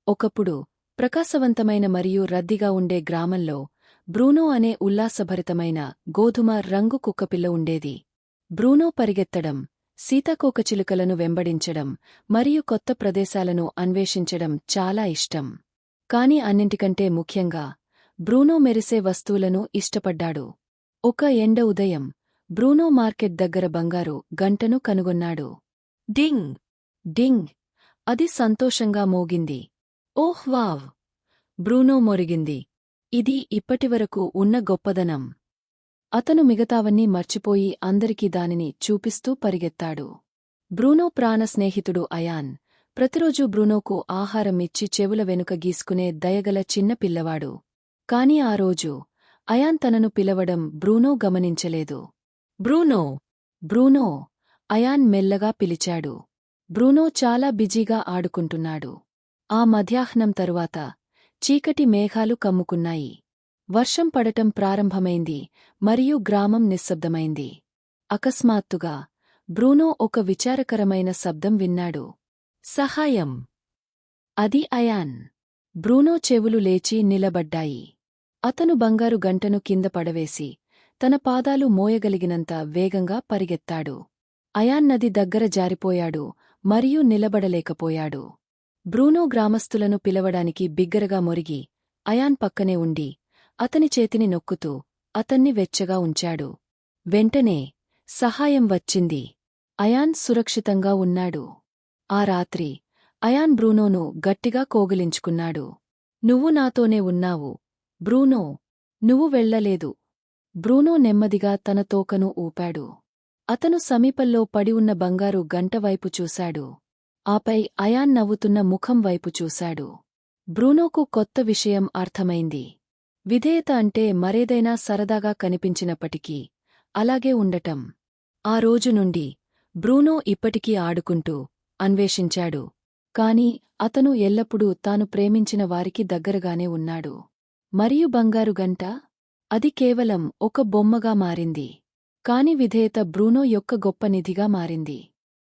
ఒకప్పుడు ప్రకాశవంతమైన మరియు రద్దీగా ఉండే గ్రామంలో బ్రూనో అనే ఉల్లాసభరితమైన గోధుమ రంగు కుక్కపిల్ల ఉండేది. బ్రూనో పరిగెత్తడం, సీతాకోకచిలుకలను వెంబడించడం మరియు కొత్త ప్రదేశాలను అన్వేషించడం చాలా ఇష్టం. కాని అన్నింటికంటే ముఖ్యంగా బ్రూనో మెరిసే వస్తువులను ఇష్టపడ్డాడు. ఒక ఎండ ఉదయం బ్రూనో మార్కెట్ దగ్గర బంగారు గంటను కనుగొన్నాడు. డింగ్ డింగ్ అది సంతోషంగా మోగింది. ఓహ్ వావ్! బ్రూనో మొరిగింది. ఇది ఇప్పటివరకు ఉన్న గొప్పదనం. అతను మిగతావన్నీ మర్చిపోయి అందరికీ దానిని చూపిస్తూ పరిగెత్తాడు. బ్రూనో ప్రాణ స్నేహితుడు అయాన్ ప్రతిరోజూ బ్రూనోకు ఆహారం ఇచ్చి చెవుల వెనుక గీసుకునే దయగల చిన్న పిల్లవాడు. కాని ఆ రోజు అయాన్ తనను పిలవడం బ్రూనో గమనించలేదు. బ్రూనో! బ్రూనో! అయాన్ మెల్లగా పిలిచాడు. బ్రూనో చాలా బిజీగా ఆడుకుంటున్నాడు. ఆ మధ్యాహ్నం తరువాత చీకటి మేఘాలు కమ్ముకున్నాయి. వర్షం పడటం ప్రారంభమైంది మరియు గ్రామం నిశ్శబ్దమైంది. అకస్మాత్తుగా బ్రూనో ఒక విచారకరమైన శబ్దం విన్నాడు. సహాయం! అది అయాన్. బ్రూనో చెవులు లేచి నిలబడ్డాయి. అతను బంగారు గంటను కింద పడవేసి తన పాదాలు మోయగలిగినంత వేగంగా పరిగెత్తాడు. అయాన్ నది దగ్గర జారిపోయాడు మరియు నిలబడలేకపోయాడు. బ్రూనో గ్రామస్తులను పిలవడానికి బిగ్గరగా మొరిగి అయాన్ పక్కనే ఉండి అతని చేతిని నొక్కుతూ అతన్ని వెచ్చగా ఉంచాడు. వెంటనే సహాయం వచ్చింది. అయాన్ సురక్షితంగా ఉన్నాడు. ఆ రాత్రి అయాన్ బ్రూనోను గట్టిగా కోగిలించుకున్నాడు. నువ్వు నాతోనే ఉన్నావు, బ్రూనో. నువ్వు వెళ్ళలేదు. బ్రూనో నెమ్మదిగా తన తోకను ఊపాడు. అతను సమీపంలో పడి ఉన్న బంగారు గంట వైపు చూశాడు. ఆపై అయాన్ నవ్వుతున్న ముఖం వైపు చూశాడు. బ్రూనోకు కొత్త విషయం అర్థమైంది. విధేయత అంటే మరేదైనా సరదాగా కనిపించినప్పటికీ అలాగే ఉండటం. ఆ రోజు నుండి బ్రూనో ఇప్పటికీ ఆడుకుంటూ అన్వేషించాడు. కాని అతను ఎల్లప్పుడూ తాను ప్రేమించిన వారికి దగ్గరగానే ఉన్నాడు. మరియు బంగారు గంట? అది కేవలం ఒక బొమ్మగా మారింది. కాని విధేయత బ్రూనో యొక్క గొప్ప నిధిగా మారింది.